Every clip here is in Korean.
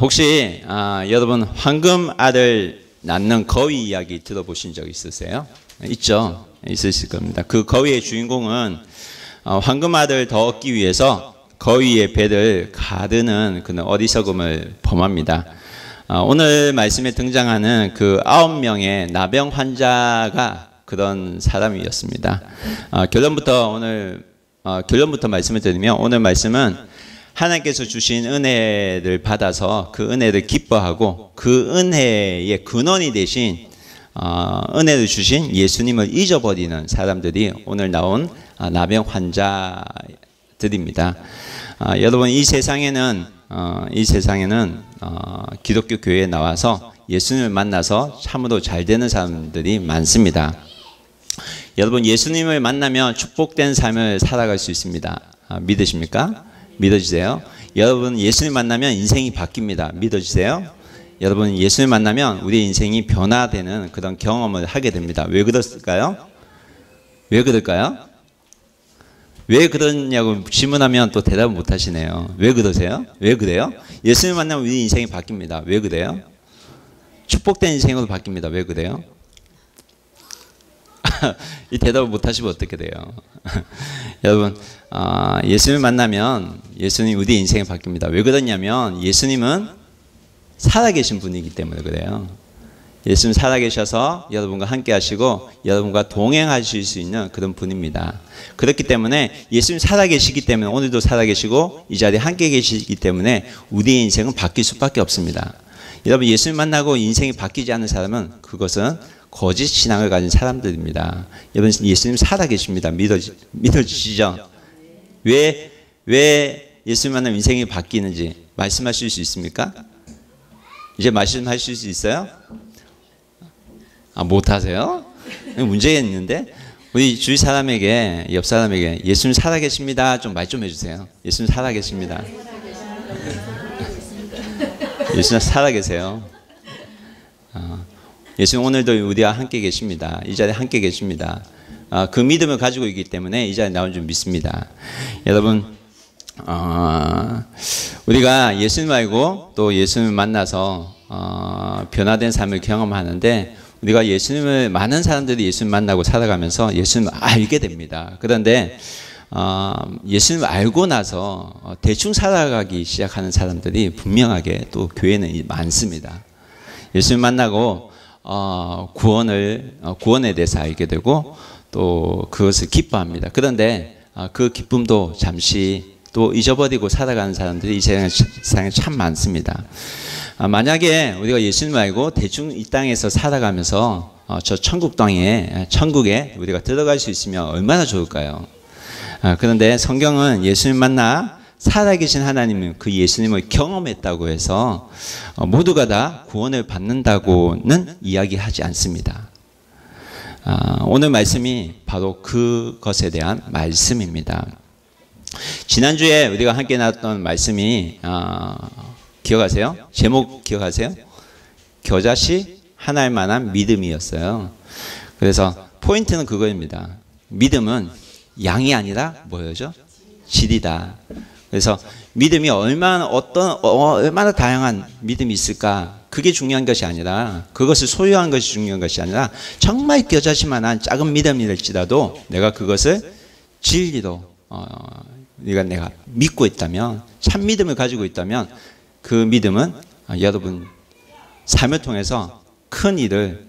혹시 여러분 황금 아들 낳는 거위 이야기 들어보신 적 있으세요? 있죠? 있으실 겁니다. 그 거위의 주인공은 황금 아들 더 얻기 위해서 거위의 배를 가르는 그런 어리석음을 범합니다. 오늘 말씀에 등장하는 그 9명의 나병 환자가 그런 사람이었습니다. 결론부터 말씀을 드리면 오늘 말씀은 하나님께서 주신 은혜를 받아서 그 은혜를 기뻐하고 그 은혜의 근원이 되신 은혜를 주신 예수님을 잊어버리는 사람들이 오늘 나온 나병 환자들입니다. 여러분 이 세상에는 기독교 교회에 나와서 예수님을 만나서 참으로 잘 되는 사람들이 많습니다. 여러분 예수님을 만나면 축복된 삶을 살아갈 수 있습니다. 믿으십니까? 믿어주세요. 여러분 예수님 만나면 인생이 바뀝니다. 믿어주세요. 여러분 예수님 만나면 우리의 인생이 변화되는 그런 경험을 하게 됩니다. 왜 그럴까요? 왜 그럴까요? 왜 그러냐고 질문하면 또 대답을 못 하시네요. 왜 그러세요? 왜 그래요? 예수님 만나면 우리 인생이 바뀝니다. 왜 그래요? 축복된 인생으로 바뀝니다. 왜 그래요? 이 대답을 못 하시면 어떻게 돼요? 여러분 예수님을 만나면 예수님 우리 인생이 바뀝니다. 왜 그러냐면 예수님은 살아계신 분이기 때문에 그래요. 예수님 살아계셔서 여러분과 함께 하시고 여러분과 동행하실 수 있는 그런 분입니다. 그렇기 때문에 예수님 살아계시기 때문에 오늘도 살아계시고 이 자리에 함께 계시기 때문에 우리의 인생은 바뀔 수밖에 없습니다. 여러분 예수님 만나고 인생이 바뀌지 않는 사람은 그것은 거짓 신앙을 가진 사람들입니다. 여러분 예수님 살아계십니다. 믿어지시죠? 왜 예수님 만나면 인생이 바뀌는지 말씀하실 수 있습니까? 이제 말씀하실 수 있어요? 못하세요? 문제가 있는데 우리 주위 사람에게 옆 사람에게 예수님 살아계십니다. 좀 말 좀 해주세요. 예수님 살아계십니다. 예수님 살아계세요. 예수님 오늘도 우리와 함께 계십니다. 이 자리에 함께 계십니다. 그 믿음을 가지고 있기 때문에 이 자리에 나온 줄 믿습니다. 여러분 우리가 예수님 알고 또 예수님을 만나서 변화된 삶을 경험하는데 우리가 많은 사람들이 예수님 만나고 살아가면서 예수님을 알게 됩니다. 그런데 예수님을 알고 나서 대충 살아가기 시작하는 사람들이 분명하게 또 교회는 많습니다. 예수님 만나고 구원에 대해서 알게 되고 또 그것을 기뻐합니다. 그런데 그 기쁨도 잠시 또 잊어버리고 살아가는 사람들이 이 세상에 참 많습니다. 만약에 우리가 예수님 알고 대충 이 땅에서 살아가면서 저 천국에 우리가 들어갈 수 있으면 얼마나 좋을까요? 그런데 성경은 예수님 만나 살아계신 하나님은 그 예수님을 경험했다고 해서 모두가 다 구원을 받는다고는 이야기하지 않습니다. 오늘 말씀이 바로 그것에 대한 말씀입니다. 지난주에 우리가 함께 나눴던 말씀이 기억하세요? 제목 기억하세요? 겨자씨 하나일 만한 믿음이었어요. 그래서 포인트는 그거입니다. 믿음은 양이 아니라 뭐였죠? 질이다. 그래서 믿음이 얼마나 다양한 믿음이 있을까? 그게 중요한 것이 아니라 그것을 소유한 것이 중요한 것이 아니라 정말 겨자씨만한 작은 믿음일지라도 내가 그것을 진리로 내가 믿고 있다면 참 믿음을 가지고 있다면 그 믿음은 여러분 삶을 통해서 큰 일을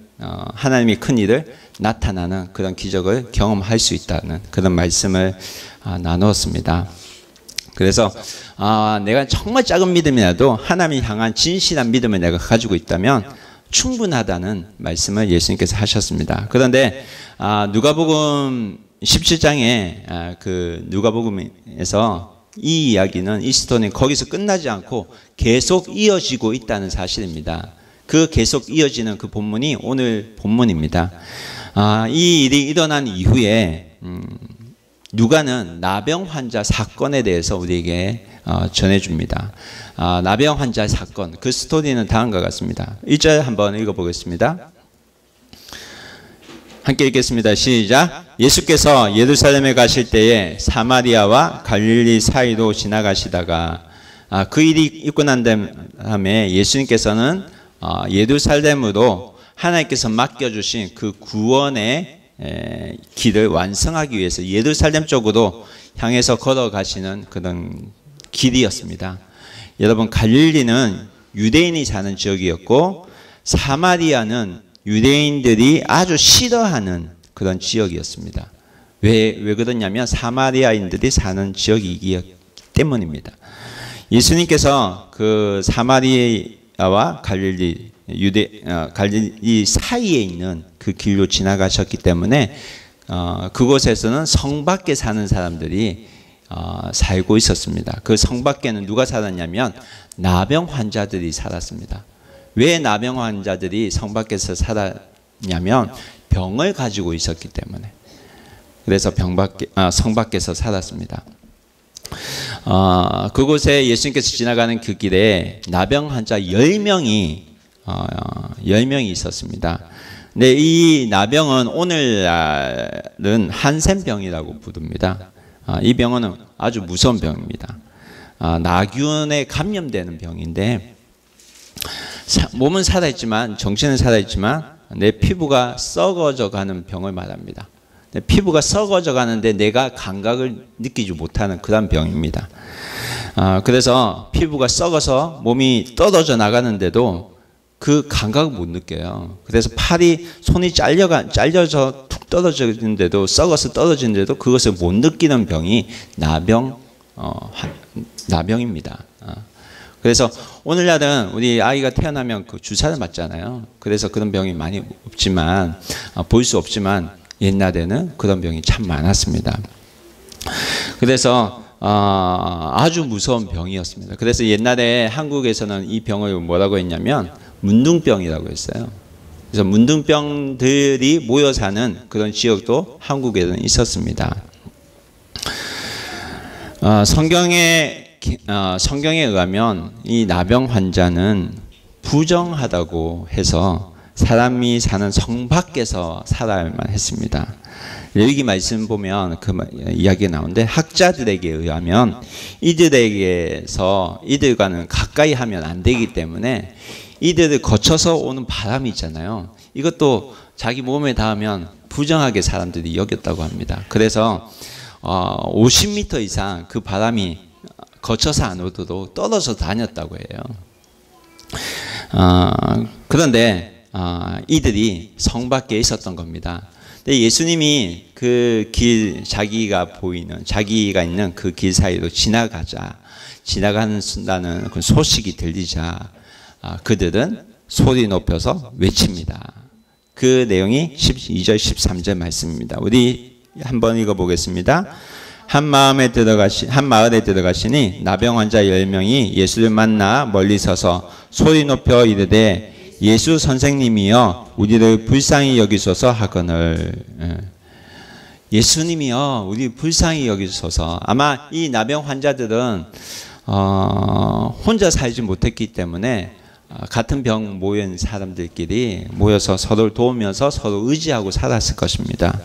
하나님이 큰 일을 나타나는 그런 기적을 경험할 수 있다는 그런 말씀을 나누었습니다. 그래서 내가 정말 작은 믿음이라도 하나님을 향한 진실한 믿음을 내가 가지고 있다면 충분하다는 말씀을 예수님께서 하셨습니다. 그런데 누가복음 17장에 그 누가복음에서 이 이야기는 이 스토리는 거기서 끝나지 않고 계속 이어지고 있다는 사실입니다. 그 계속 이어지는 그 본문이 오늘 본문입니다. 이 일이 일어난 이후에 누가는 나병 환자 사건에 대해서 우리에게 전해줍니다. 나병 환자 사건, 그 스토리는 다음과 같습니다. 1절 한번 읽어보겠습니다. 함께 읽겠습니다. 시작. 예수께서 예루살렘에 가실 때에 사마리아와 갈릴리 사이로 지나가시다가 그 일이 있고 난 다음에 예수님께서는 예루살렘으로 하나님께서 맡겨주신 그 구원의 길을 완성하기 위해서 예루살렘 쪽으로 향해서 걸어가시는 그런 길이었습니다. 여러분, 갈릴리는 유대인이 사는 지역이었고 사마리아는 유대인들이 아주 싫어하는 그런 지역이었습니다. 왜 그러냐면 사마리아인들이 사는 지역이기 때문입니다. 예수님께서 그 사마리아와 갈릴리 갈릴리 사이에 있는 그 길로 지나가셨기 때문에 그곳에서는 성 밖에 사는 사람들이 살고 있었습니다. 그 성 밖에는 누가 살았냐면 나병 환자들이 살았습니다. 왜 나병 환자들이 성 밖에서 살았냐면 병을 가지고 있었기 때문에. 그래서 성 밖에서 살았습니다. 그곳에 예수님께서 지나가는 그 길에 나병 환자 10명이 있었습니다. 근데 이 나병은 오늘날은 한센병이라고 부릅니다. 이 병은 아주 무서운 병입니다. 나균에 감염되는 병인데 몸은 살아있지만 정신은 살아있지만 내 피부가 썩어져 가는 병을 말합니다. 내 피부가 썩어져 가는데 내가 감각을 느끼지 못하는 그런 병입니다. 그래서 피부가 썩어서 몸이 떨어져 나가는데도 그 감각을 못 느껴요. 그래서 손이 잘려서 툭 떨어지는데도 썩어서 떨어지는데도 그것을 못 느끼는 병이 나병입니다. 그래서 오늘날은 우리 아이가 태어나면 그 주사를 맞잖아요. 그래서 그런 병이 많이 없지만 볼 수 없지만 옛날에는 그런 병이 참 많았습니다. 그래서 아주 무서운 병이었습니다. 그래서 옛날에 한국에서는 이 병을 뭐라고 했냐면 문둥병이라고 했어요. 그래서 문둥병들이 모여 사는 그런 지역도 한국에는 있었습니다. 성경에 의하면 이 나병 환자는 부정하다고 해서 사람이 사는 성 밖에서 살아야만 했습니다. 여기 말씀 보면 그 이야기가 나오는데 학자들에게 의하면 이들과는 가까이 하면 안 되기 때문에 이들을 거쳐서 오는 바람이 있잖아요. 이것도 자기 몸에 닿으면 부정하게 사람들이 여겼다고 합니다. 그래서 50m 이상 그 바람이 거쳐서 안 오도록 떨어져 다녔다고 해요. 그런데 이들이 성 밖에 있었던 겁니다. 근데 예수님이 그 길, 자기가 있는 그 길 사이로 지나가는 순간은 그 소식이 들리자 그들은 소리 높여서 외칩니다. 그 내용이 12절 13절 말씀입니다. 우리 한번 읽어보겠습니다. 한 마을에 들어가시니 나병 환자 10명이 예수를 만나 멀리 서서 소리 높여 이르되 예수 선생님이여 우리를 불쌍히 여기소서 하거늘. 예수님이여 우리 불쌍히 여기소서. 아마 이 나병 환자들은 혼자 살지 못했기 때문에 같은 병 모인 사람들끼리 모여서 서로를 도우면서 서로 의지하고 살았을 것입니다.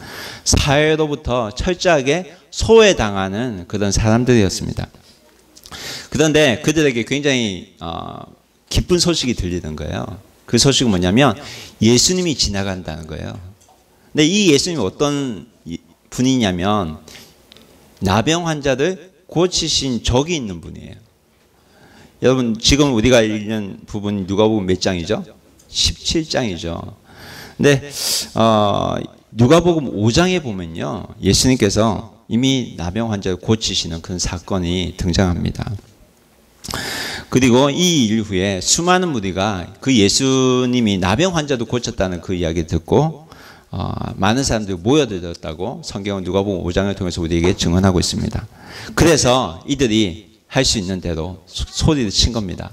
사회로부터 철저하게 소외당하는 그런 사람들이었습니다. 그런데 그들에게 굉장히 기쁜 소식이 들리는 거예요. 그 소식은 뭐냐면 예수님이 지나간다는 거예요. 근데 이 예수님이 어떤 분이냐면 나병 환자를 고치신 적이 있는 분이에요. 여러분 지금 우리가 읽는 부분이 누가복음 몇 장이죠? 17장이죠. 근데 누가복음 5장에 보면요. 예수님께서 이미 나병 환자를 고치시는 그런 사건이 등장합니다. 그리고 이 일 후에 수많은 무리가 그 예수님이 나병 환자도 고쳤다는 그 이야기를 듣고 많은 사람들이 모여들었다고 성경은 누가복음 5장을 통해서 우리에게 증언하고 있습니다. 그래서 이들이 할 수 있는 대로 소리를 친 겁니다.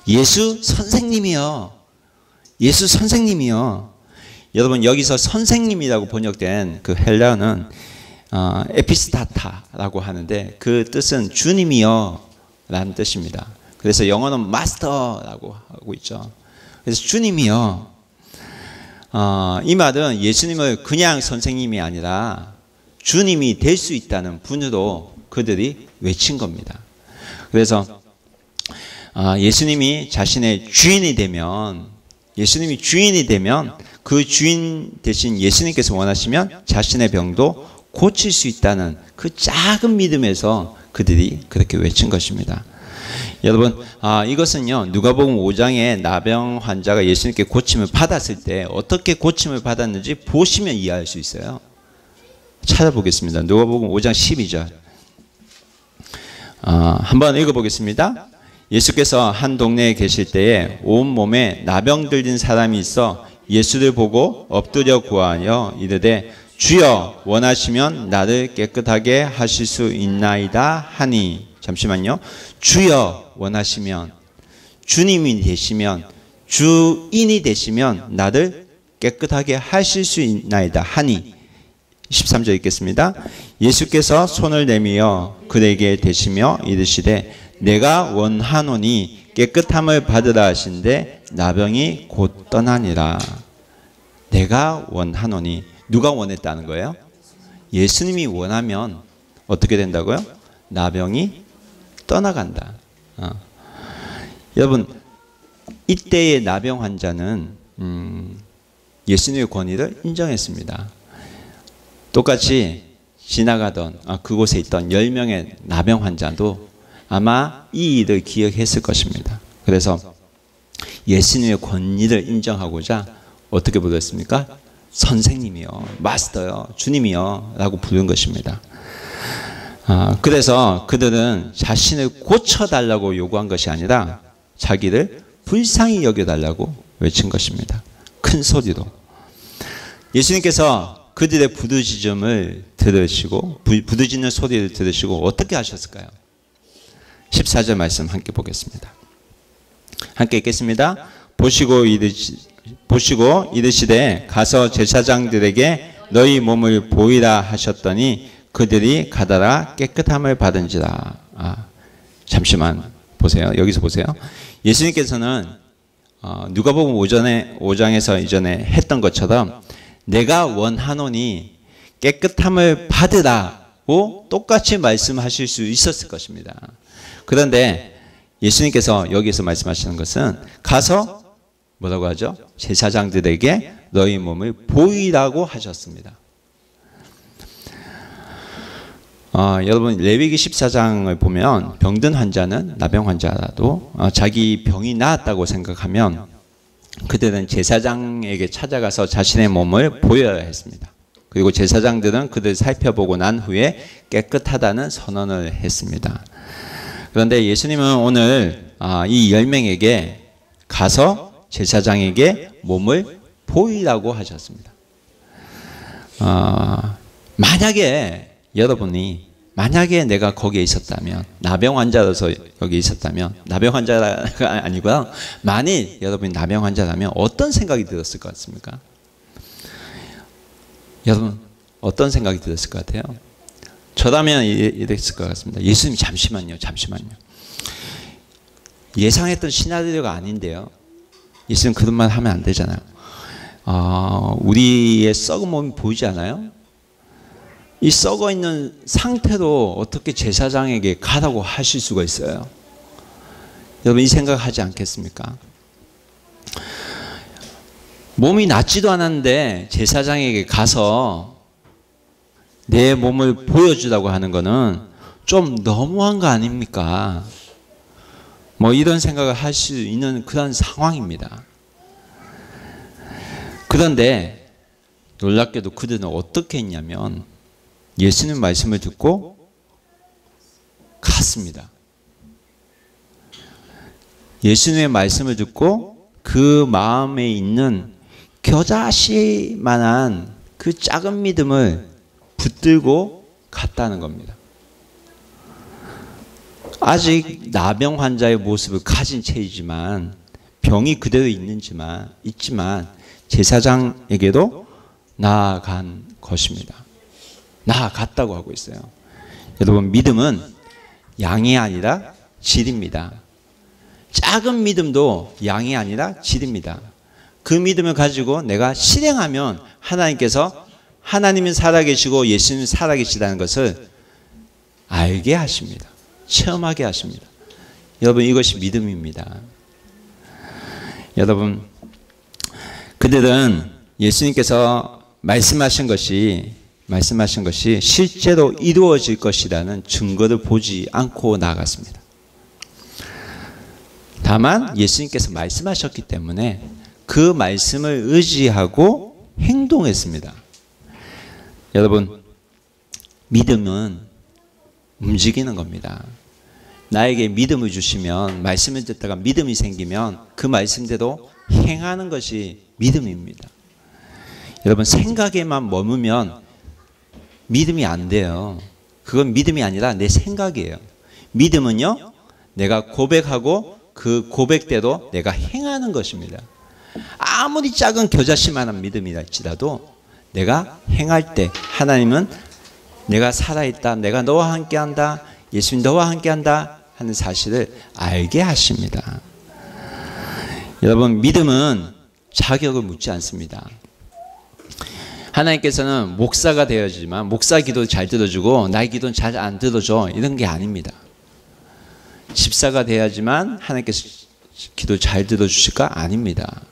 예수 선생님이요. 예수 선생님이요. 여러분 여기서 선생님이라고 번역된 그 헬라어는 에피스타타라고 하는데 그 뜻은 주님이요 라는 뜻입니다. 그래서 영어는 마스터라고 하고 있죠. 그래서 주님이요. 이 말은 예수님을 그냥 선생님이 아니라 주님이 될 수 있다는 분으로 그들이 외친 겁니다. 그래서 예수님이 자신의 주인이 되면 그 주인 대신 예수님께서 원하시면 자신의 병도 고칠 수 있다는 그 작은 믿음에서 그들이 그렇게 외친 것입니다. 여러분, 이것은요, 누가복음 5장에 나병 환자가 예수님께 고침을 받았을 때 어떻게 고침을 받았는지 보시면 이해할 수 있어요. 찾아보겠습니다. 누가복음 5장 12절. 한번 읽어보겠습니다. 예수께서 한 동네에 계실 때에 온 몸에 나병 들린 사람이 있어 예수를 보고 엎드려 구하여 이르되 주여 원하시면 나를 깨끗하게 하실 수 있나이다 하니. 잠시만요. 주여 원하시면, 주님이 되시면, 주인이 되시면 나를 깨끗하게 하실 수 있나이다 하니. 13절 읽겠습니다. 예수께서 손을 내밀어 그에게 대시며 이르시되 내가 원하노니 깨끗함을 받으라 하신데 나병이 곧 떠나니라. 내가 원하노니, 누가 원했다는 거예요? 예수님이 원하면 어떻게 된다고요? 나병이 떠나간다. 여러분, 이때의 나병 환자는 예수님의 권위를 인정했습니다. 똑같이 지나가던 그곳에 있던 10명의 나병 환자도 아마 이 일을 기억했을 것입니다. 그래서 예수님의 권위를 인정하고자 어떻게 부르었습니까? 선생님이요, 마스터요, 주님이요 라고 부른 것입니다. 그래서 그들은 자신을 고쳐달라고 요구한 것이 아니라 자기를 불쌍히 여겨달라고 외친 것입니다. 큰 소리로. 예수님께서 그들의 부르짖음을 들으시고, 부르짖는 소리를 들으시고 어떻게 하셨을까요? 14절 말씀 함께 보겠습니다. 함께 읽겠습니다. 보시고 이르시되 가서 제사장들에게 너희 몸을 보이라 하셨더니 그들이 가다가 깨끗함을 받은지라. 잠시만 보세요. 여기서 보세요. 예수님께서는 누가복음 5장에서 이전에 했던 것처럼 내가 원하노니 깨끗함을 받으라고 똑같이 말씀하실 수 있었을 것입니다. 그런데 예수님께서 여기서 말씀하시는 것은 가서 뭐라고 하죠? 제사장들에게 너희 몸을 보이라고 하셨습니다. 여러분, 레위기 14장을 보면 병든 환자는, 나병 환자라도 자기 병이 나았다고 생각하면 그들은 제사장에게 찾아가서 자신의 몸을 보여야 했습니다. 그리고 제사장들은 그들을 살펴보고 난 후에 깨끗하다는 선언을 했습니다. 그런데 예수님은 오늘 이 10명에게 가서 제사장에게 몸을 보이라고 하셨습니다. 만약에 내가 거기에 있었다면, 나병 환자로서 여기 있었다면, 나병 환자가 아니고요, 만일 여러분이 나병 환자라면 어떤 생각이 들었을 것 같습니까? 여러분, 어떤 생각이 들었을 것 같아요? 저라면 이랬을 것 같습니다. 예수님 잠시만요. 예상했던 시나리오가 아닌데요. 예수님 그런 말 하면 안 되잖아요. 우리의 썩은 몸이 보이지 않아요? 이 썩어 있는 상태로 어떻게 제사장에게 가라고 하실 수가 있어요? 여러분, 이 생각하지 않겠습니까? 몸이 낫지도 않았는데 제사장에게 가서 내 몸을 보여주라고 하는 거는 좀 너무한 거 아닙니까? 뭐 이런 생각을 할 수 있는 그런 상황입니다. 그런데 놀랍게도 그들은 어떻게 했냐면 예수님 말씀을 듣고 갔습니다. 예수님의 말씀을 듣고 그 마음에 있는 겨자씨만한 그 작은 믿음을 붙들고 갔다는 겁니다. 아직 나병 환자의 모습을 가진 채이지만, 병이 그대로 있지만 제사장에게도 나아간 것입니다. 나아갔다고 하고 있어요. 여러분, 믿음은 양이 아니라 질입니다. 작은 믿음도 양이 아니라 질입니다. 그 믿음을 가지고 내가 실행하면 하나님께서, 하나님은 살아계시고 예수님은 살아계시다는 것을 알게 하십니다. 체험하게 하십니다. 여러분, 이것이 믿음입니다. 여러분, 그들은 예수님께서 말씀하신 것이 실제로 이루어질 것이라는 증거를 보지 않고 나아갔습니다. 다만 예수님께서 말씀하셨기 때문에 그 말씀을 의지하고 행동했습니다. 여러분, 믿음은 움직이는 겁니다. 나에게 믿음을 주시면, 말씀을 듣다가 믿음이 생기면 그 말씀대로 행하는 것이 믿음입니다. 여러분, 생각에만 머무면 믿음이 안 돼요. 그건 믿음이 아니라 내 생각이에요. 믿음은요, 내가 고백하고 그 고백대로 내가 행하는 것입니다. 아무리 작은 겨자씨만한 믿음이랄지라도 내가 행할 때 하나님은 내가 살아있다, 내가 너와 함께한다, 예수님 너와 함께한다 하는 사실을 알게 하십니다. 여러분, 믿음은 자격을 묻지 않습니다. 하나님께서는 목사가 되어야지만 목사 기도 잘 들어주고 나의 기도는 잘 안 들어줘, 이런 게 아닙니다. 집사가 돼야지만 하나님께서 기도 잘 들어주실까? 아닙니다.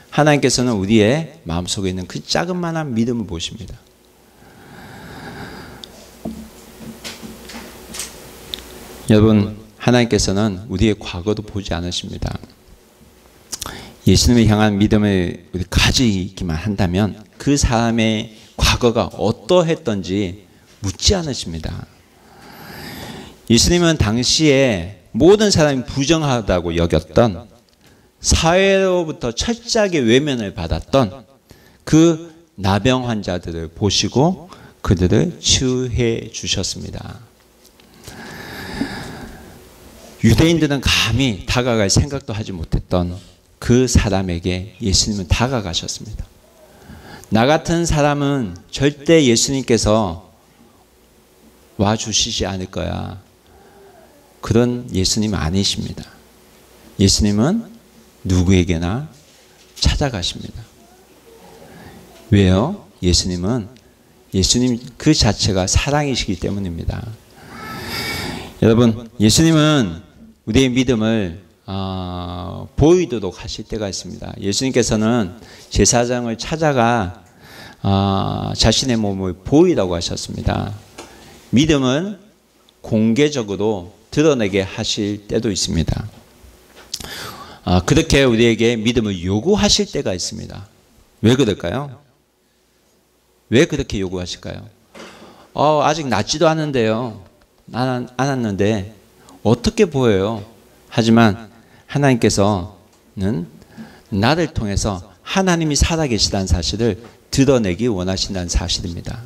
하나님께서는 우리의 마음속에 있는 그 작은만한 믿음을 보십니다. 여러분, 하나님께서는 우리의 과거도 보지 않으십니다. 예수님을 향한 믿음을 우리 가지기만 한다면 그 사람의 과거가 어떠했던지 묻지 않으십니다. 예수님은 당시에 모든 사람이 부정하다고 여겼던, 사회로부터 철저하게 외면을 받았던 그 나병 환자들을 보시고 그들을 치유해 주셨습니다. 유대인들은 감히 다가갈 생각도 하지 못했던 그 사람에게 예수님은 다가가셨습니다. 나 같은 사람은 절대 예수님께서 와주시지 않을 거야, 그런 예수님 아니십니다. 예수님은 누구에게나 찾아가십니다. 왜요? 예수님 그 자체가 사랑이시기 때문입니다. 여러분, 예수님은 우리의 믿음을 보이도록 하실 때가 있습니다. 예수님께서는 제사장을 찾아가 자신의 몸을 보이라고 하셨습니다. 믿음은 공개적으로 드러내게 하실 때도 있습니다. 그렇게 우리에게 믿음을 요구하실 때가 있습니다. 왜 그럴까요? 왜 그렇게 요구하실까요? 아직 낫지도 않은데요. 안 왔는데 어떻게 보여요? 하지만 하나님께서는 나를 통해서 하나님이 살아계시다는 사실을 드러내기 원하신다는 사실입니다.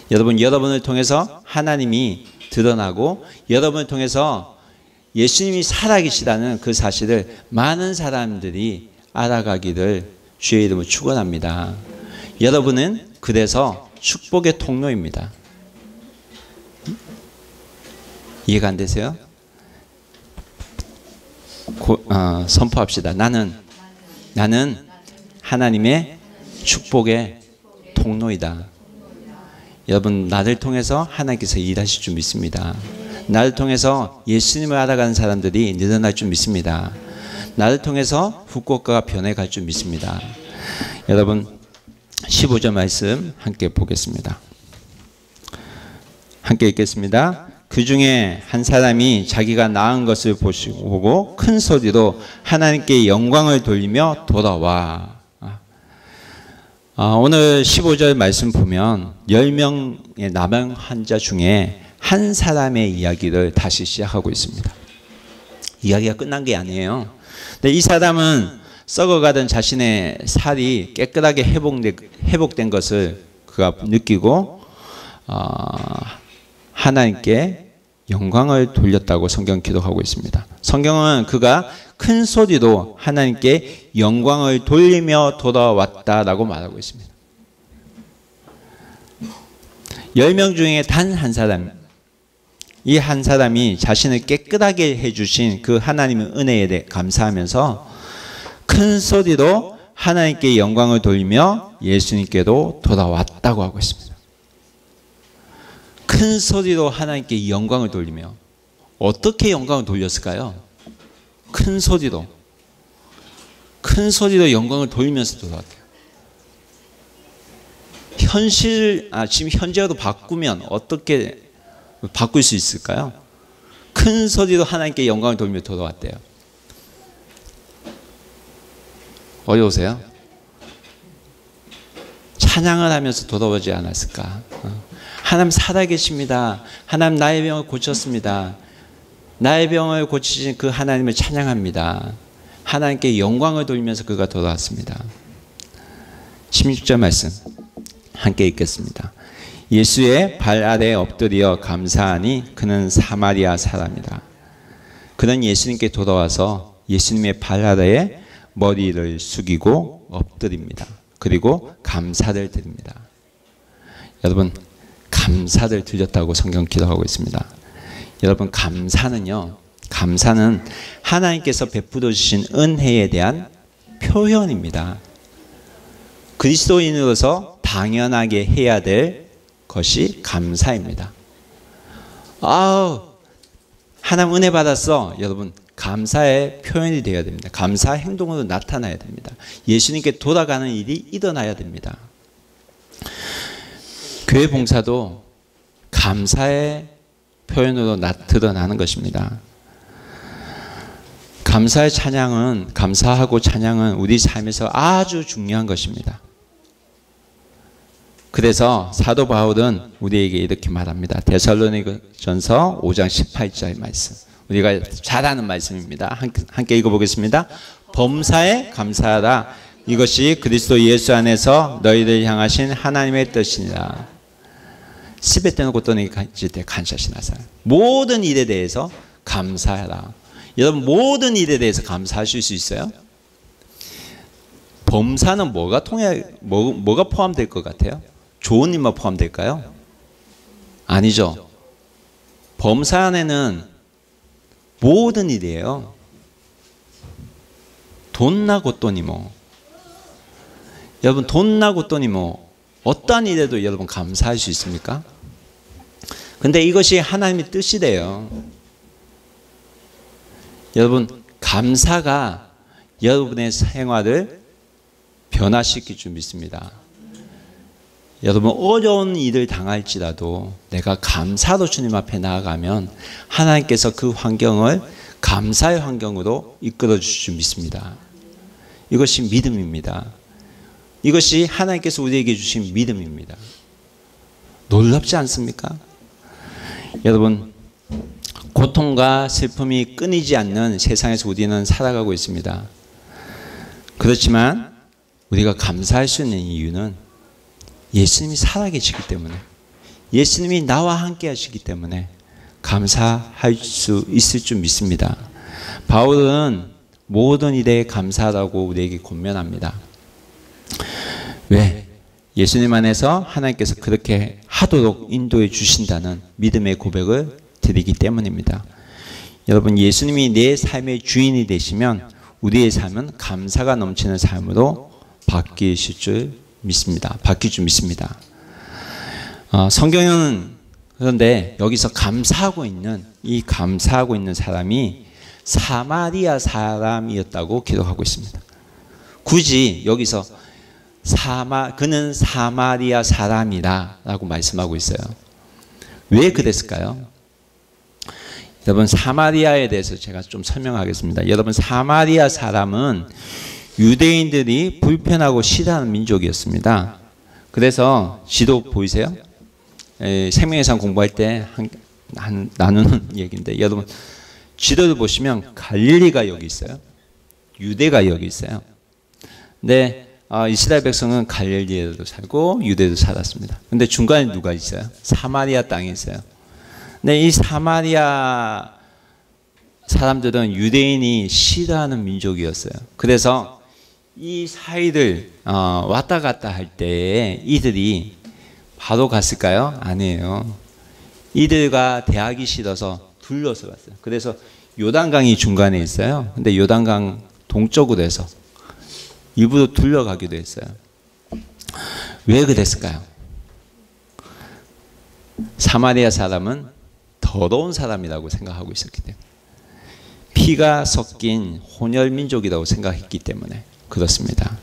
여러분을 통해서 하나님이 드러나고 여러분을 통해서 예수님이 살아계시다는 그 사실을 많은 사람들이 알아가기를 주의 이름으로 축원합니다. 여러분은 그래서 축복의 통로입니다. 이해가 안 되세요? 선포합시다. 나는 하나님의 축복의 통로이다. 여러분, 나를 통해서 하나님께서 일하실 줄 믿습니다. 나를 통해서 예수님을 알아가는 사람들이 늘어날 줄 믿습니다. 나를 통해서 후쿠오카가 변해갈 줄 믿습니다. 여러분, 15절 말씀 함께 보겠습니다. 함께 읽겠습니다. 그 중에 한 사람이 자기가 낳은 것을 보고 큰 소리로 하나님께 영광을 돌리며 돌아와. 오늘 15절 말씀 보면 10명의 나병 환자 중에 한 사람의 이야기를 다시 시작하고 있습니다. 이야기가 끝난 게 아니에요. 근데 이 사람은 썩어가던 자신의 살이 깨끗하게 회복된 것을 그가 느끼고 하나님께 영광을 돌렸다고 성경 기록하고 있습니다. 성경은 그가 큰 소리로 하나님께 영광을 돌리며 돌아왔다라고 말하고 있습니다. 10명 중에 단 한 사람, 이 한 사람이 자신을 깨끗하게 해주신 그 하나님의 은혜에 대해 감사하면서 큰 소리로 하나님께 영광을 돌리며 예수님께로 돌아왔다고 하고 있습니다. 큰 소리로 하나님께 영광을 돌리며, 어떻게 영광을 돌렸을까요? 큰 소리로 영광을 돌리면서 돌아왔대요. 지금 현재로 바꾸면 어떻게 바꿀 수 있을까요? 큰 소리로 하나님께 영광을 돌리며 돌아왔대요. 어려우세요? 찬양을 하면서 돌아오지 않았을까? 하나님 살아계십니다. 하나님 나의 병을 고쳤습니다. 나의 병을 고치신 그 하나님을 찬양합니다. 하나님께 영광을 돌리면서 그가 돌아왔습니다. 16절 말씀 함께 읽겠습니다. 예수의 발 아래에 엎드려 감사하니 그는 사마리아 사람이다. 그는 예수님께 돌아와서 예수님의 발 아래에 머리를 숙이고 엎드립니다. 그리고 감사를 드립니다. 여러분, 감사를 드렸다고 성경 기록하고 있습니다. 여러분, 감사는 하나님께서 베풀어 주신 은혜에 대한 표현입니다. 그리스도인으로서 당연하게 해야 될 것이 감사입니다. 하나님 은혜 받았어. 여러분, 감사의 표현이 되어야 됩니다. 감사 행동으로 나타나야 됩니다. 예수님께 돌아가는 일이 일어나야 됩니다. 교회 봉사도 감사의 표현으로 드러나는 것입니다. 감사하고 찬양은 우리 삶에서 아주 중요한 것입니다. 그래서 사도 바울은 우리에게 이렇게 말합니다. 데살로니가전서 5장 18절 말씀. 우리가 잘 아는 말씀입니다. 함께 읽어보겠습니다. 범사에 감사하라. 이것이 그리스도 예수 안에서 너희를 향하신 하나님의 뜻이니라. 스베테 놓고 떠내기 때 간샤시나사. 모든 일에 대해서 감사하라. 여러분, 모든 일에 대해서 감사하실 수 있어요? 범사는 뭐가 포함될 것 같아요? 좋은 일만 포함될까요? 아니죠. 범사 안에는 모든 일이에요. 돈 나고 또니 뭐. 여러분, 돈 나고 또니 뭐 어떠한 일에도 여러분 감사할 수 있습니까? 근데 이것이 하나님의 뜻이래요. 여러분, 감사가 여러분의 생활을 변화시킬 줄 믿습니다. 여러분, 어려운 일을 당할지라도 내가 감사로 주님 앞에 나아가면 하나님께서 그 환경을 감사의 환경으로 이끌어 주실 줄 믿습니다. 이것이 믿음입니다. 이것이 하나님께서 우리에게 주신 믿음입니다. 놀랍지 않습니까? 여러분, 고통과 슬픔이 끊이지 않는 세상에서 우리는 살아가고 있습니다. 그렇지만 우리가 감사할 수 있는 이유는 예수님이 살아계시기 때문에, 예수님이 나와 함께 하시기 때문에 감사할 수 있을 줄 믿습니다. 바울은 모든 일에 감사하라고 우리에게 권면합니다. 왜? 예수님 안에서 하나님께서 그렇게 하도록 인도해 주신다는 믿음의 고백을 드리기 때문입니다. 여러분, 예수님이 내 삶의 주인이 되시면 우리의 삶은 감사가 넘치는 삶으로 바뀌실 줄 믿습니다. 바뀔 줄 믿습니다. 성경은 그런데 여기서 감사하고 있는 사람이 사마리아 사람이었다고 기록하고 있습니다. 굳이 여기서 그는 사마리아 사람이라고 말씀하고 있어요. 왜 그랬을까요? 여러분, 사마리아에 대해서 제가 좀 설명하겠습니다. 여러분, 사마리아 사람은 유대인들이 불편하고 싫어하는 민족이었습니다. 그래서 지도 보이세요? 생명의 산 공부할 때 나누는 얘기인데, 여러분 지도를 보시면 갈릴리가 여기 있어요. 유대가 여기 있어요. 근데 이스라엘 백성은 갈릴리에도 살고 유대도 살았습니다. 근데 중간에 누가 있어요? 사마리아 땅에 있어요. 근데 이 사마리아 사람들은 유대인이 싫어하는 민족이었어요. 그래서 이 사이를 왔다 갔다 할 때 이들이 바로 갔을까요? 아니에요. 이들과 대하기 싫어서 둘러서 갔어요. 그래서 요단강이 중간에 있어요. 근데 요단강 동쪽으로 해서 일부러 둘러가기도 했어요. 왜 그랬을까요? 사마리아 사람은 더 더러운 사람이라고 생각하고 있었기 때문에, 피가 섞인 혼혈민족이라고 생각했기 때문에 그렇습니다.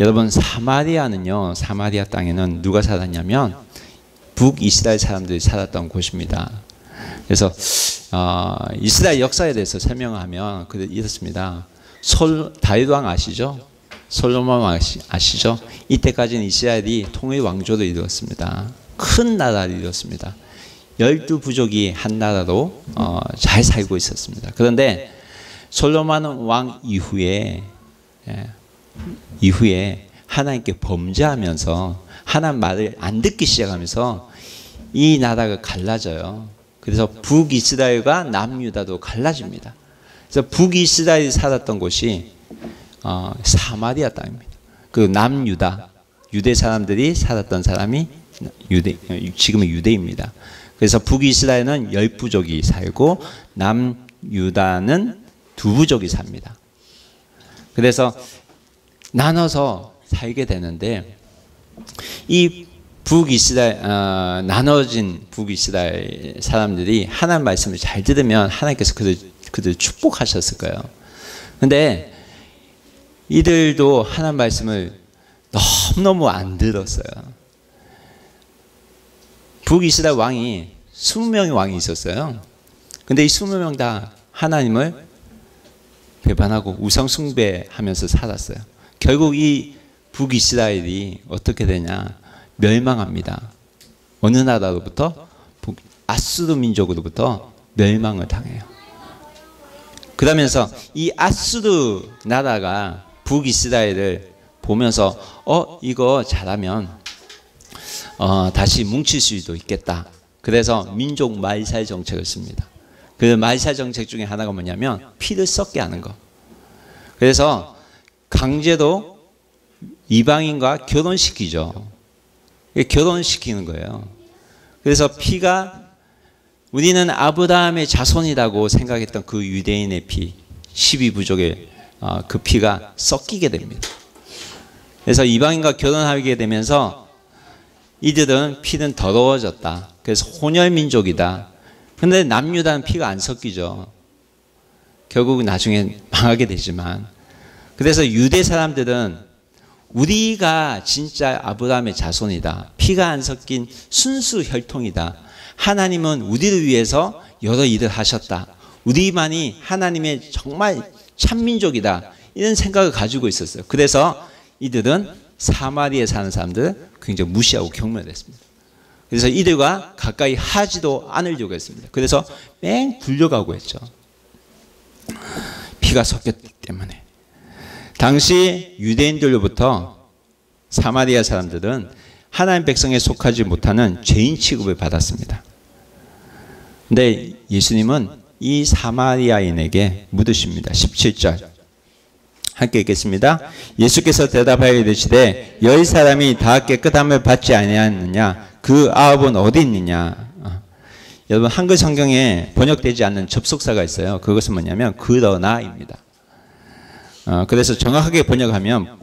여러분, 사마리아는요, 사마리아 땅에는 누가 살았냐면 북이스라엘 사람들이 살았던 곳입니다. 그래서 이스라엘 역사에 대해서 설명하면 이렇습니다. 다윗 왕 아시죠? 솔로몬 왕 아시죠? 이때까지는 이스라엘이 통일 왕조를 이루었습니다. 큰 나라를 이루었습니다. 12부족이 한 나라로 잘 살고 있었습니다. 그런데 솔로몬 왕 이후에 하나님께 범죄하면서 하나님 말을 안 듣기 시작하면서 이 나라가 갈라져요. 그래서 북이스라엘과 남유다도 갈라집니다. 그래서 북이스라엘이 살았던 곳이 사마리아 땅입니다. 그 남유다, 유대 사람들이 살았던 사람이 지금의 유대입니다. 그래서 북이스라엘은 10부족이 살고 남유다는 2부족이 삽니다. 그래서 나눠서 살게 되는데, 이 나눠진 북이스라엘 사람들이 하나님 말씀을 잘 들으면 하나님께서 그들 축복하셨을 거예요. 근데 이들도 하나님 말씀을 너무너무 안 들었어요. 북이스라엘 왕이 20명의 왕이 있었어요. 근데 이 20명 다 하나님을 배반하고 우상 숭배하면서 살았어요. 결국 이 북이스라엘이 어떻게 되냐? 멸망합니다. 어느 나라로부터? 아수르 민족으로부터 멸망을 당해요. 그러면서 이 아수르 나라가 북이스라엘을 보면서 이거 잘하면 다시 뭉칠 수도 있겠다. 그래서 민족 말살 정책을 씁니다. 그 말살 정책 중에 하나가 뭐냐면 피를 섞게 하는 거. 그래서 강제로 이방인과 결혼시키죠. 결혼시키는 거예요. 그래서 피가, 우리는 아브라함의 자손이라고 생각했던 그 유대인의 피, 12부족의 그 피가 섞이게 됩니다. 그래서 이방인과 결혼하게 되면서 이들은 피는 더러워졌다. 그래서 혼혈민족이다. 그런데 남유다는 피가 안 섞이죠. 결국 나중에 망하게 되지만, 그래서 유대 사람들은 우리가 진짜 아브라함의 자손이다. 피가 안 섞인 순수 혈통이다. 하나님은 우리를 위해서 여러 일을 하셨다. 우리만이 하나님의 정말 참민족이다. 이런 생각을 가지고 있었어요. 그래서 이들은 사마리아에 사는 사람들을 굉장히 무시하고 경멸했습니다. 그래서 이들과 가까이 하지도 않으려고 했습니다. 그래서 맹 굴려가고 했죠. 피가 섞였기 때문에. 당시 유대인들로부터 사마리아 사람들은 하나님 백성에 속하지 못하는 죄인 취급을 받았습니다. 근데 예수님은 이 사마리아인에게 묻으십니다. 17절 함께 읽겠습니다. 예수께서 대답하여 이르시되 너희 사람이 다 깨끗함을 받지 아니하느냐? 그 아합은 어디 있느냐? 여러분, 한글 성경에 번역되지 않는 접속사가 있어요. 그것은 뭐냐면 그러나입니다. 그래서 정확하게 번역하면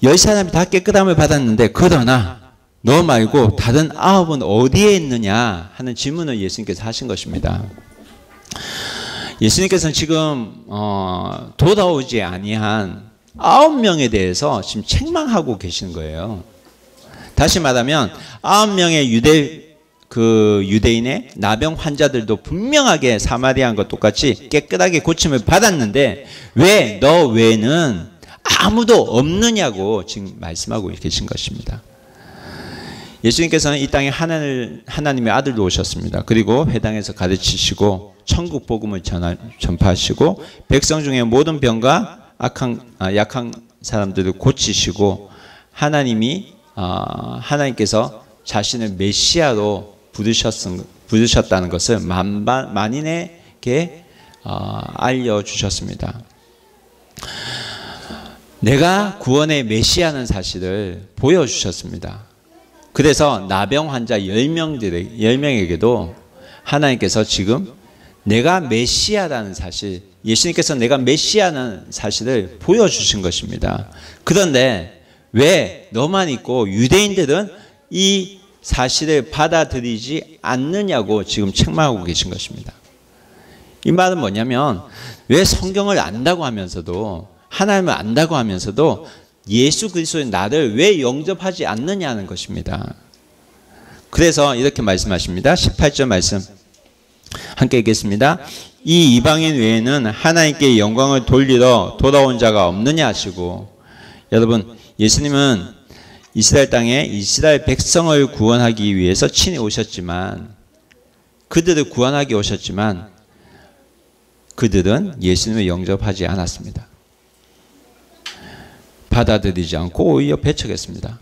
너희 사람이 다 깨끗함을 받았는데 그러나 너 말고 다른 아합은 어디에 있느냐 하는 질문을 예수님께서 하신 것입니다. 예수님께서는 지금 돌아오지 아니한 9명에 대해서 지금 책망하고 계시는 거예요. 다시 말하면 9명의 유대인의 나병 환자들도 분명하게 사마리아인과 똑같이 깨끗하게 고침을 받았는데 왜 너 외에는 아무도 없느냐고 지금 말씀하고 계신 것입니다. 예수님께서는 이 땅에 하나님의 아들로 오셨습니다. 그리고 회당에서 가르치시고 천국 복음을 전파하시고 백성 중에 모든 병과 약한 사람들을 고치시고 하나님께서 자신을 메시아로 부르셨다는 것을 만인에게 알려주셨습니다. 내가 구원의 메시아는 사실을 보여주셨습니다. 그래서 나병 환자 10명에게도 하나님께서 지금 내가 메시아라는 사실, 예수님께서 내가 메시아라는 사실을 보여주신 것입니다. 그런데 왜 너만 있고 유대인들은 이 사실을 받아들이지 않느냐고 지금 책망하고 계신 것입니다. 이 말은 뭐냐면 왜 성경을 안다고 하면서도 하나님을 안다고 하면서도 예수 그리스도의 나를 왜 영접하지 않느냐는 것입니다. 그래서 이렇게 말씀하십니다. 18절 말씀 함께 읽겠습니다. 이 이방인 외에는 하나님께 영광을 돌리러 돌아온 자가 없느냐 하시고, 여러분 예수님은 이스라엘 땅에 이스라엘 백성을 구원하기 위해서 친히 오셨지만, 그들을 구원하기 오셨지만 그들은 예수님을 영접하지 않았습니다. 받아들이지 않고 오히려 배척했습니다.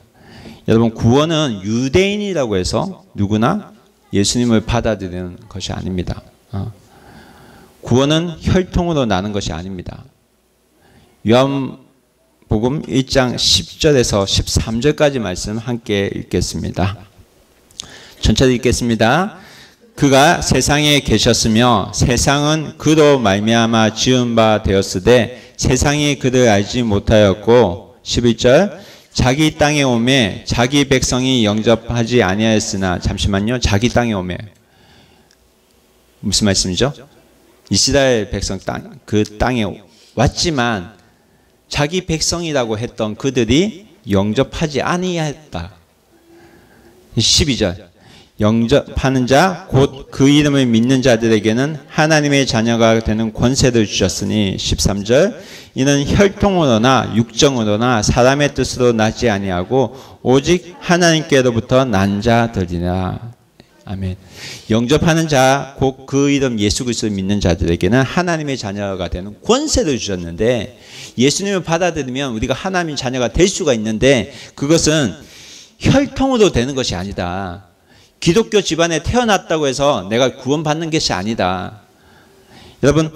여러분 구원은 유대인이라고 해서 누구나 예수님을 받아들이는 것이 아닙니다. 구원은 혈통으로 나는 것이 아닙니다. 요한복음 1장 10절에서 13절까지 말씀 함께 읽겠습니다. 전체를 읽겠습니다. 그가 세상에 계셨으며 세상은 그로 말미암아 지은 바 되었으되 세상이 그를 알지 못하였고, 11절 자기 땅에 오매 자기 백성이 영접하지 아니하였으나, 잠시만요. 자기 땅에 오매 무슨 말씀이죠? 이스라엘 백성 땅, 그 땅에 왔지만 자기 백성이라고 했던 그들이 영접하지 아니하였다. 12절 영접하는 자 곧 그 이름을 믿는 자들에게는 하나님의 자녀가 되는 권세를 주셨으니, 13절 이는 혈통으로나 육정으로나 사람의 뜻으로 나지 아니하고 오직 하나님께로부터 난 자들이라. 아멘. 영접하는 자 곧 그 이름 예수 그리스도를 믿는 자들에게는 하나님의 자녀가 되는 권세를 주셨는데, 예수님을 받아들이면 우리가 하나님의 자녀가 될 수가 있는데 그것은 혈통으로 되는 것이 아니다. 기독교 집안에 태어났다고 해서 내가 구원받는 것이 아니다. 여러분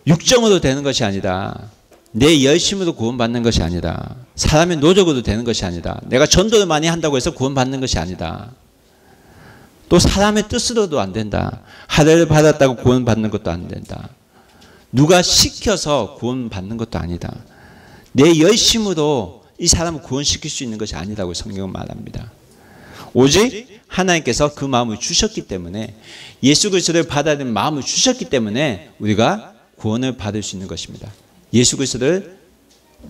육정으로 되는 것이 아니다. 내 열심으로 구원받는 것이 아니다. 사람의 노력으로 되는 것이 아니다. 내가 전도를 많이 한다고 해서 구원받는 것이 아니다. 또 사람의 뜻으로도 안 된다. 할례를 받았다고 구원받는 것도 안 된다. 누가 시켜서 구원받는 것도 아니다. 내 열심으로 이 사람을 구원시킬 수 있는 것이 아니라고 성경은 말합니다. 오직 하나님께서 그 마음을 주셨기 때문에, 예수 그리스도를 받아들이는 마음을 주셨기 때문에 우리가 구원을 받을 수 있는 것입니다. 예수 그리스도를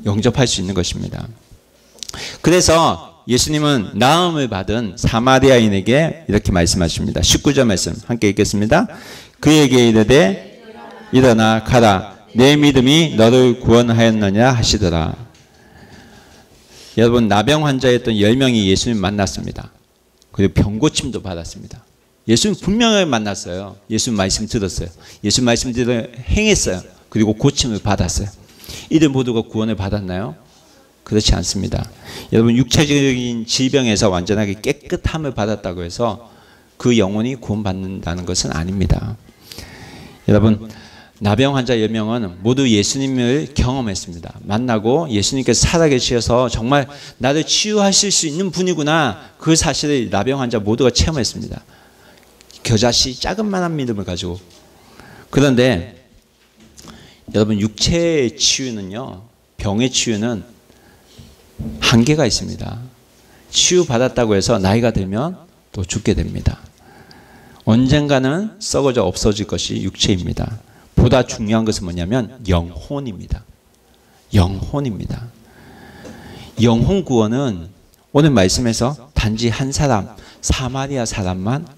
영접할 수 있는 것입니다. 그래서 예수님은 나음을 받은 사마리아인에게 이렇게 말씀하십니다. 19절 말씀 함께 읽겠습니다. 그에게 이르되 일어나 가라, 내 믿음이 너를 구원하였느냐 하시더라. 여러분 나병 환자였던 10명이 예수님 만났습니다. 그리고 병고침도 받았습니다. 예수님 분명히 만났어요. 예수님 말씀 들었어요. 예수님 말씀대로 행했어요. 그리고 고침을 받았어요. 이들 모두가 구원을 받았나요? 그렇지 않습니다. 여러분 육체적인 질병에서 완전하게 깨끗함을 받았다고 해서 그 영혼이 구원받는다는 것은 아닙니다. 여러분 나병 환자 10명은 모두 예수님을 경험했습니다. 만나고 예수님께서 살아계셔서 정말 나를 치유하실 수 있는 분이구나, 그 사실을 나병 환자 모두가 체험했습니다. 겨자씨 작은만한 믿음을 가지고. 그런데 여러분 육체의 치유는요, 병의 치유는 한계가 있습니다. 치유받았다고 해서 나이가 들면 또 죽게 됩니다. 언젠가는 썩어져 없어질 것이 육체입니다. 보다 중요한 것은 뭐냐면 영혼입니다. 영혼입니다. 영혼 구원은 오늘 말씀에서 단지 한 사람, 사마리아 사람만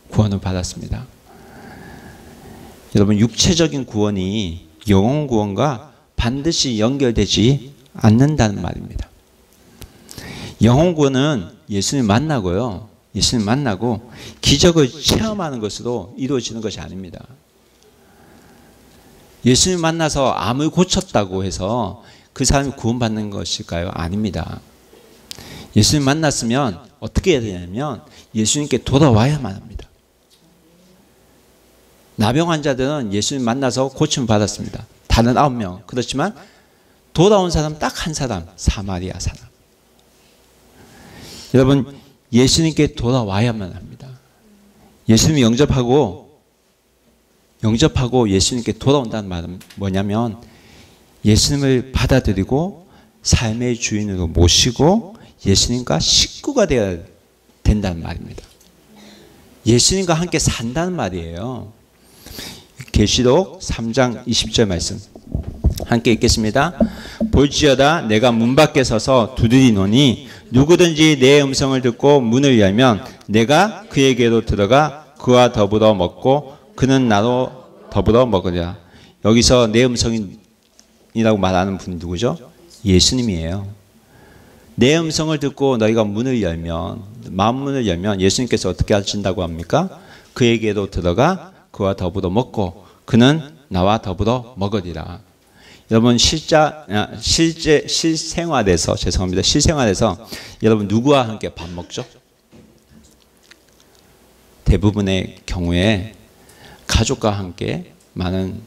구원을 받았습니다. 여러분 육체적인 구원이 영혼 구원과 반드시 연결되지 않는다는 말입니다. 영혼 구원은 예수님 만나고요, 예수님 만나고 기적을 체험하는 것으로 이루어지는 것이 아닙니다. 예수님 만나서 암을 고쳤다고 해서 그 사람이 구원받는 것일까요? 아닙니다. 예수님 만났으면 어떻게 해야 되냐면 예수님께 돌아와야만 합니다. 나병 환자들은 예수님 만나서 고침을 받았습니다. 다른 9명. 그렇지만 돌아온 사람 딱 한 사람, 사마리아 사람. 여러분 예수님께 돌아와야만 합니다. 예수님 영접하고 예수님께 돌아온다는 말은 뭐냐면 예수님을 받아들이고 삶의 주인으로 모시고 예수님과 식구가 되어야 된다는 말입니다. 예수님과 함께 산다는 말이에요. 계시록 3장 20절 말씀 함께 읽겠습니다. 볼지어다 내가 문 밖에 서서 두드리노니 누구든지 내 음성을 듣고 문을 열면 내가 그에게로 들어가 그와 더불어 먹고 그는 나로 더불어 먹으리라. 여기서 내 음성이라고 말하는 분이 누구죠? 예수님이에요. 내 음성을 듣고 너희가 문을 열면, 마음 문을 열면 예수님께서 어떻게 하신다고 합니까? 그에게로 들어가 그와 더불어 먹고 그는 나와 더불어 먹으리라. 여러분 실생활에서 죄송합니다. 실생활에서 여러분 누구와 함께 밥 먹죠? 대부분의 경우에 가족과 함께 많은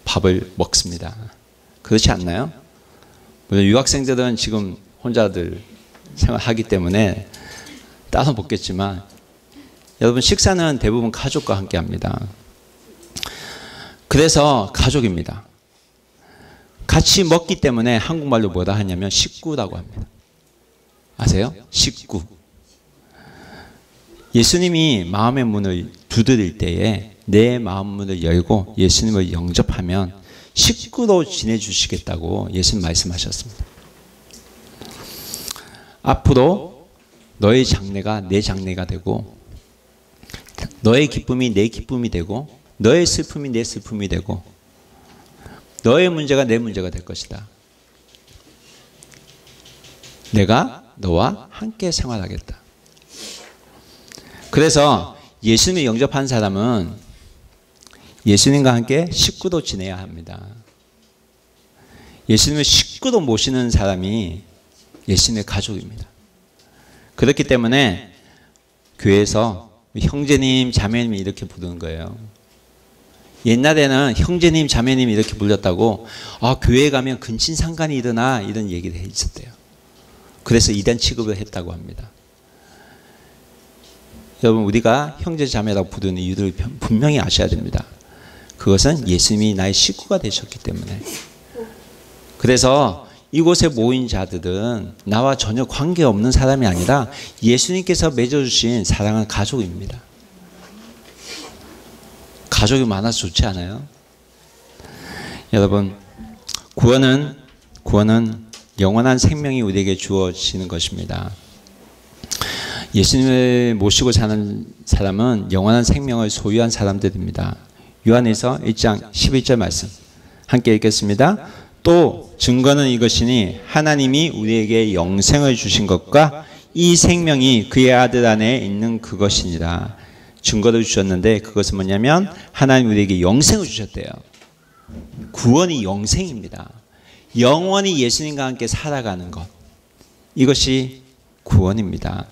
밥을 먹습니다. 그렇지 않나요? 물론 유학생들은 지금 혼자들 생활하기 때문에 따로 먹겠지만 여러분 식사는 대부분 가족과 함께 합니다. 그래서 가족입니다. 같이 먹기 때문에 한국말로 뭐라 하냐면 식구라고 합니다. 아세요? 식구. 예수님이 마음의 문을 두드릴 때에 내 마음 문을 열고 예수님을 영접하면 식구로 지내주시겠다고 예수님 말씀하셨습니다. 앞으로 너의 장래가 내 장래가 되고 너의 기쁨이 내 기쁨이 되고 너의 슬픔이 내 슬픔이 되고 너의 문제가 내 문제가 될 것이다. 내가 너와 함께 생활하겠다. 그래서 예수님을 영접한 사람은 예수님과 함께 식구로 지내야 합니다. 예수님을 식구로 모시는 사람이 예수님의 가족입니다. 그렇기 때문에 교회에서 형제님, 자매님 이렇게 부르는 거예요. 옛날에는 형제님, 자매님 이렇게 불렸다고 교회에 가면 근친상간이 일어나 이런 얘기를 해 있었대요. 그래서 이단 취급을 했다고 합니다. 여러분 우리가 형제, 자매라고 부르는 이유를 분명히 아셔야 됩니다. 그것은 예수님이 나의 식구가 되셨기 때문에. 그래서 이곳에 모인 자들은 나와 전혀 관계없는 사람이 아니라 예수님께서 맺어주신 사랑하는 가족입니다. 가족이 많아서 좋지 않아요? 여러분 구원은 영원한 생명이 우리에게 주어지는 것입니다. 예수님을 모시고 사는 사람은 영원한 생명을 소유한 사람들입니다. 요한에서 1장 11절 말씀 함께 읽겠습니다. 또 증거는 이것이니 하나님이 우리에게 영생을 주신 것과 이 생명이 그의 아들 안에 있는 그것이니라. 증거를 주셨는데 그것은 뭐냐면 하나님 우리에게 영생을 주셨대요. 구원이 영생입니다. 영원히 예수님과 함께 살아가는 것. 이것이 구원입니다.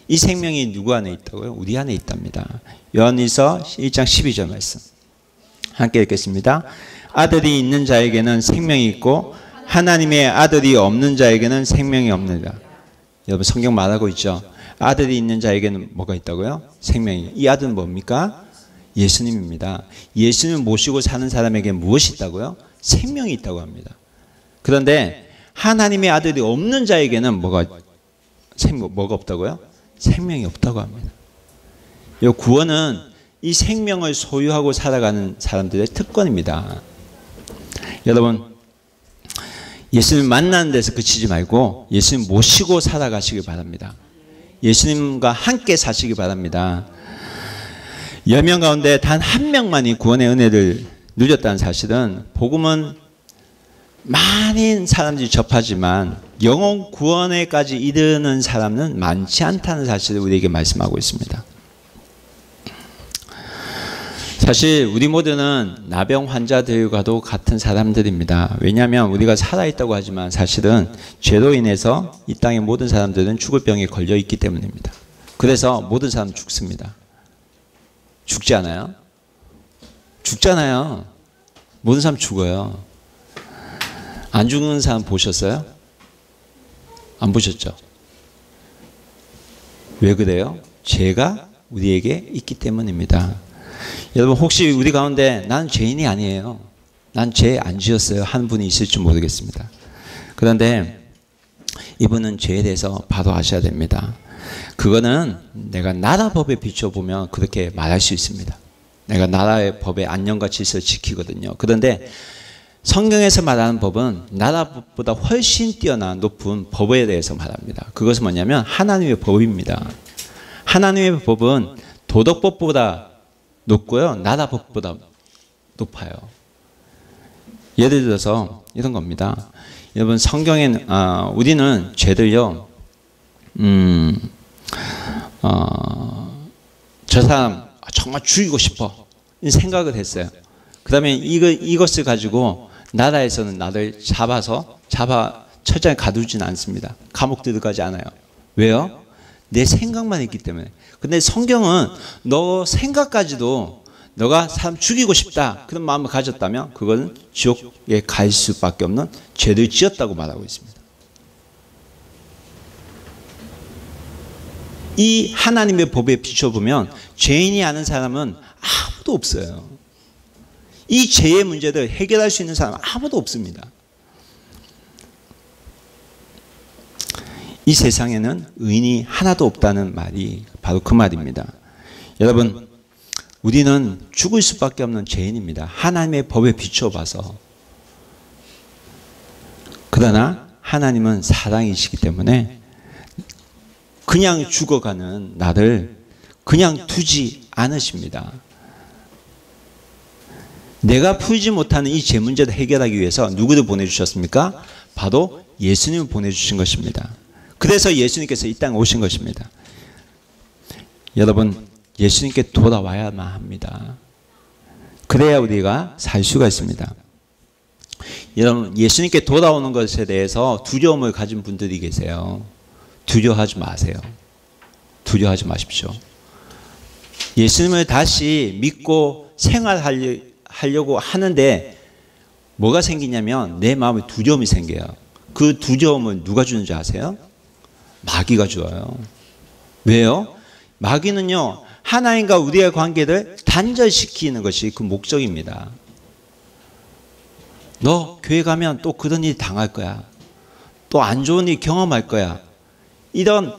이 생명이 누구 안에 있다고요? 우리 안에 있답니다. 요한일서 1장 12절 말씀 함께 읽겠습니다. 아들이 있는 자에게는 생명이 있고 하나님의 아들이 없는 자에게는 생명이 없느니라. 여러분 성경 말하고 있죠. 아들이 있는 자에게는 뭐가 있다고요? 생명이. 이 아들은 뭡니까? 예수님입니다. 예수님을 모시고 사는 사람에게 무엇이 있다고요? 생명이 있다고 합니다. 그런데 하나님의 아들이 없는 자에게는 뭐가 없다고요? 생명이 없다고 합니다. 이 구원은 이 생명을 소유하고 살아가는 사람들의 특권입니다. 여러분 예수님 만나는 데서 그치지 말고 예수님 모시고 살아가시기 바랍니다. 예수님과 함께 사시기 바랍니다. 10명 가운데 단 한 명만이 구원의 은혜를 누렸다는 사실은 복음은 많은 사람들이 접하지만 영혼 구원에까지 이르는 사람은 많지 않다는 사실을 우리에게 말씀하고 있습니다. 사실 우리 모두는 나병 환자들과도 같은 사람들입니다. 왜냐하면 우리가 살아있다고 하지만 사실은 죄로 인해서 이 땅의 모든 사람들은 죽을 병에 걸려 있기 때문입니다. 그래서 모든 사람 죽습니다. 죽지 않아요? 죽잖아요. 모든 사람 죽어요. 안 죽는 사람 보셨어요? 안 보셨죠? 왜 그래요? 죄가 우리에게 있기 때문입니다. 여러분 혹시 우리 가운데 난 죄인이 아니에요. 난 죄 안 지었어요. 한 분이 있을지 모르겠습니다. 그런데 이분은 죄에 대해서 바로 아셔야 됩니다. 그거는 내가 나라 법에 비춰보면 그렇게 말할 수 있습니다. 내가 나라의 법의 안녕과 질서를 지키거든요. 그런데 성경에서 말하는 법은 나라 법보다 훨씬 뛰어난 높은 법에 대해서 말합니다. 그것은 뭐냐면 하나님의 법입니다. 하나님의 법은 도덕법보다 높고요. 나라 법보다 높아요. 예를 들어서 이런 겁니다. 여러분 성경에 우리는 죄들요. 저 사람 정말 죽이고 싶어 이 생각을 했어요. 그 다음에 이것을 가지고 나라에서는 나를 잡아 처자에 가두지는 않습니다. 감옥 들어가지 않아요. 왜요? 내 생각만 있기 때문에. 근데 성경은 너 생각까지도 너가 사람 죽이고 싶다 그런 마음을 가졌다면 그건 지옥에 갈 수밖에 없는 죄를 지었다고 말하고 있습니다. 이 하나님의 법에 비춰보면 죄인이 아는 사람은 아무도 없어요. 이 죄의 문제를 해결할 수 있는 사람은 아무도 없습니다. 이 세상에는 의인이 하나도 없다는 말이 바로 그 말입니다. 여러분, 우리는 죽을 수밖에 없는 죄인입니다. 하나님의 법에 비춰봐서. 그러나 하나님은 사랑이시기 때문에 그냥 죽어가는 나를 그냥 두지 않으십니다. 내가 풀지 못하는 이 죄 문제를 해결하기 위해서 누구를 보내주셨습니까? 바로 예수님을 보내주신 것입니다. 그래서 예수님께서 이 땅에 오신 것입니다. 여러분, 예수님께 돌아와야만 합니다. 그래야 우리가 살 수가 있습니다. 여러분, 예수님께 돌아오는 것에 대해서 두려움을 가진 분들이 계세요. 두려워하지 마세요. 두려워하지 마십시오. 예수님을 다시 믿고 생활하려고 하는데 뭐가 생기냐면 내 마음에 두려움이 생겨요. 그 두려움을 누가 주는지 아세요? 마귀가 줘요. 왜요? 마귀는요, 하나님과 우리의 관계를 단절시키는 것이 그 목적입니다. 너 교회 가면 또 그런 일 당할 거야. 또 안 좋은 일 경험할 거야. 이런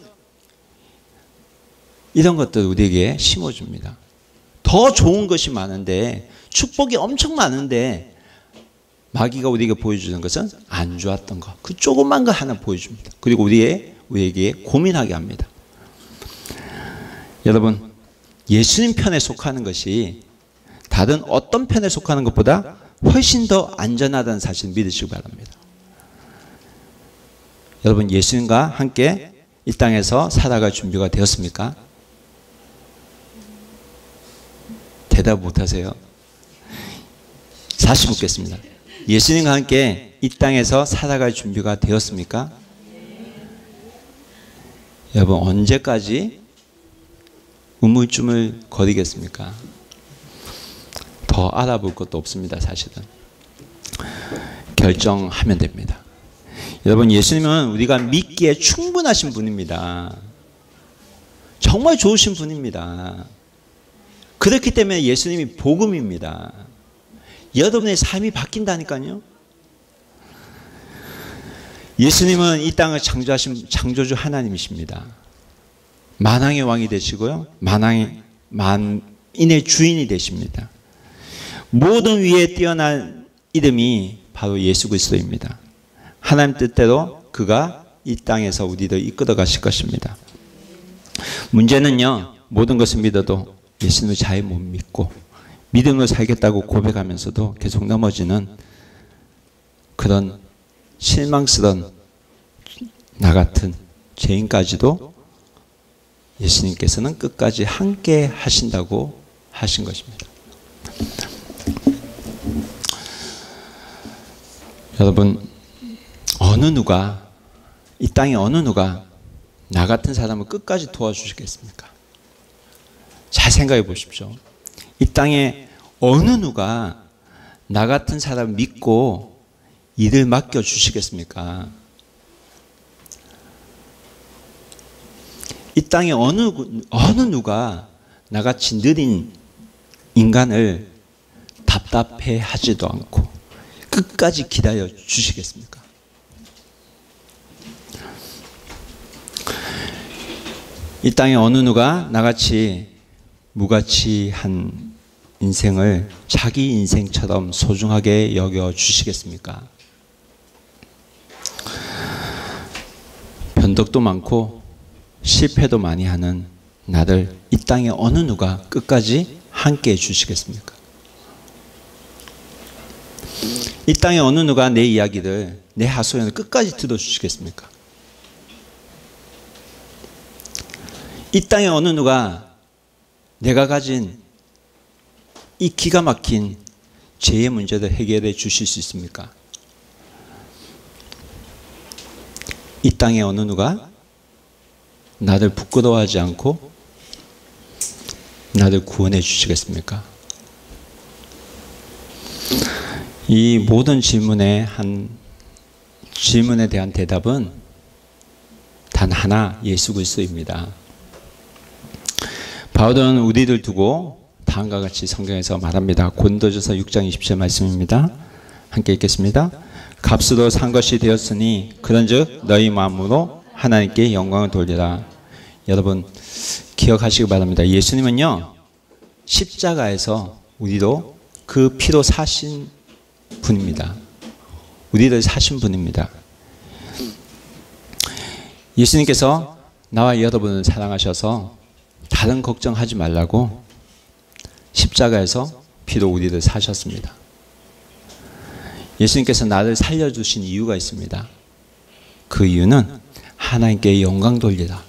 것들 우리에게 심어줍니다. 더 좋은 것이 많은데, 축복이 엄청 많은데 마귀가 우리에게 보여주는 것은 안 좋았던 것, 그 조그만 거 하나 보여줍니다. 그리고 우리에게 고민하게 합니다. 여러분, 예수님 편에 속하는 것이 다른 어떤 편에 속하는 것보다 훨씬 더 안전하다는 사실을 믿으시기 바랍니다. 여러분, 예수님과 함께 이 땅에서 살아갈 준비가 되었습니까? 대답 못하세요. 다시 묻겠습니다. 예수님과 함께 이 땅에서 살아갈 준비가 되었습니까? 여러분, 언제까지 우물쭈물 거리겠습니까? 더 알아볼 것도 없습니다. 사실은 결정하면 됩니다. 여러분, 예수님은 우리가 믿기에 충분하신 분입니다. 정말 좋으신 분입니다. 그렇기 때문에 예수님이 복음입니다. 여러분의 삶이 바뀐다니까요. 예수님은 이 땅을 창조하신 창조주 하나님이십니다. 만왕의 왕이 되시고요, 만인의 주인이 되십니다. 모든 위에 뛰어난 이름이 바로 예수 그리스도입니다. 하나님 뜻대로 그가 이 땅에서 우리를 이끌어 가실 것입니다. 문제는요, 모든 것을 믿어도 예수님을 잘 못 믿고 믿음으로 살겠다고 고백하면서도 계속 넘어지는 그런 실망스러운 나 같은 죄인까지도 예수님께서는 끝까지 함께 하신다고 하신 것입니다. 여러분, 이 땅에 어느 누가 나 같은 사람을 끝까지 도와주시겠습니까? 잘 생각해 보십시오. 이 땅에 어느 누가 나 같은 사람을 믿고 일을 맡겨주시겠습니까? 이 땅에 어느 누가 나같이 느린 인간을 답답해 하지도 않고 끝까지 기다려 주시겠습니까? 이 땅에 어느 누가 나같이 무가치한 인생을 자기 인생처럼 소중하게 여겨 주시겠습니까? 변덕도 많고 실패도 많이 하는 나를 이 땅에 어느 누가 끝까지 함께 해 주시겠습니까? 이 땅에 어느 누가 내 이야기를, 내 하소연을 끝까지 들어주시겠습니까? 이 땅에 어느 누가 내가 가진 이 기가 막힌 죄의 문제를 해결해 주실 수 있습니까? 이 땅에 어느 누가 나를 부끄러워하지 않고 나를 구원해 주시겠습니까? 이 모든 질문에 대한 대답은 단 하나, 예수 그리스도입니다. 바울은 우리를 두고 다음과 같이 성경에서 말합니다. 고린도전서 6장 20절 말씀입니다. 함께 읽겠습니다. 값으로 산 것이 되었으니 그런즉 너희 마음으로 하나님께 영광을 돌리라. 여러분 기억하시기 바랍니다. 예수님은요 십자가에서 우리도 그 피로 사신 분입니다. 우리를 사신 분입니다. 예수님께서 나와 여러분을 사랑하셔서 다른 걱정하지 말라고 십자가에서 피로 우리를 사셨습니다. 예수님께서 나를 살려주신 이유가 있습니다. 그 이유는 하나님께 영광 돌리라.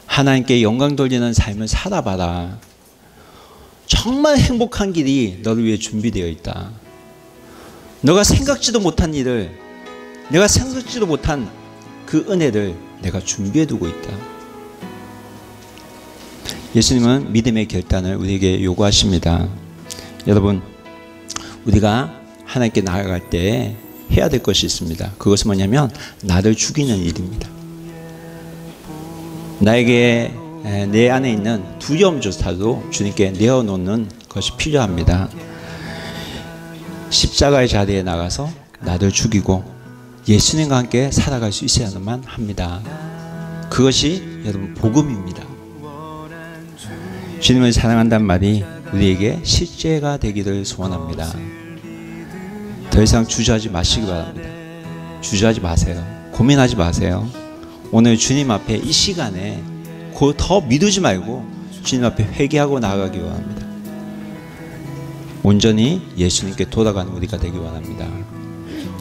하나님께 영광 돌리는 삶을 살아봐라. 정말 행복한 길이 너를 위해 준비되어 있다. 너가 생각지도 못한 일을, 내가 생각지도 못한 그 은혜를 내가 준비해 두고 있다. 예수님은 믿음의 결단을 우리에게 요구하십니다. 여러분, 우리가 하나님께 나아갈 때 해야 될 것이 있습니다. 그것은 뭐냐면 나를 죽이는 일입니다. 나에게 내 안에 있는 두려움조차도 주님께 내어놓는 것이 필요합니다. 십자가의 자리에 나가서 나를 죽이고 예수님과 함께 살아갈 수 있어야만 합니다. 그것이 여러분 복음입니다. 주님을 사랑한다는 말이 우리에게 실제가 되기를 소원합니다. 더 이상 주저하지 마시기 바랍니다. 주저하지 마세요. 고민하지 마세요. 오늘 주님 앞에 이 시간에 더 미루지 말고 주님 앞에 회개하고 나아가기 원합니다. 온전히 예수님께 돌아가는 우리가 되기 원합니다.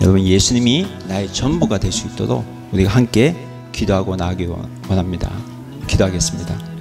여러분, 예수님이 나의 전부가 될 수 있도록 우리가 함께 기도하고 나아가기 원합니다. 기도하겠습니다.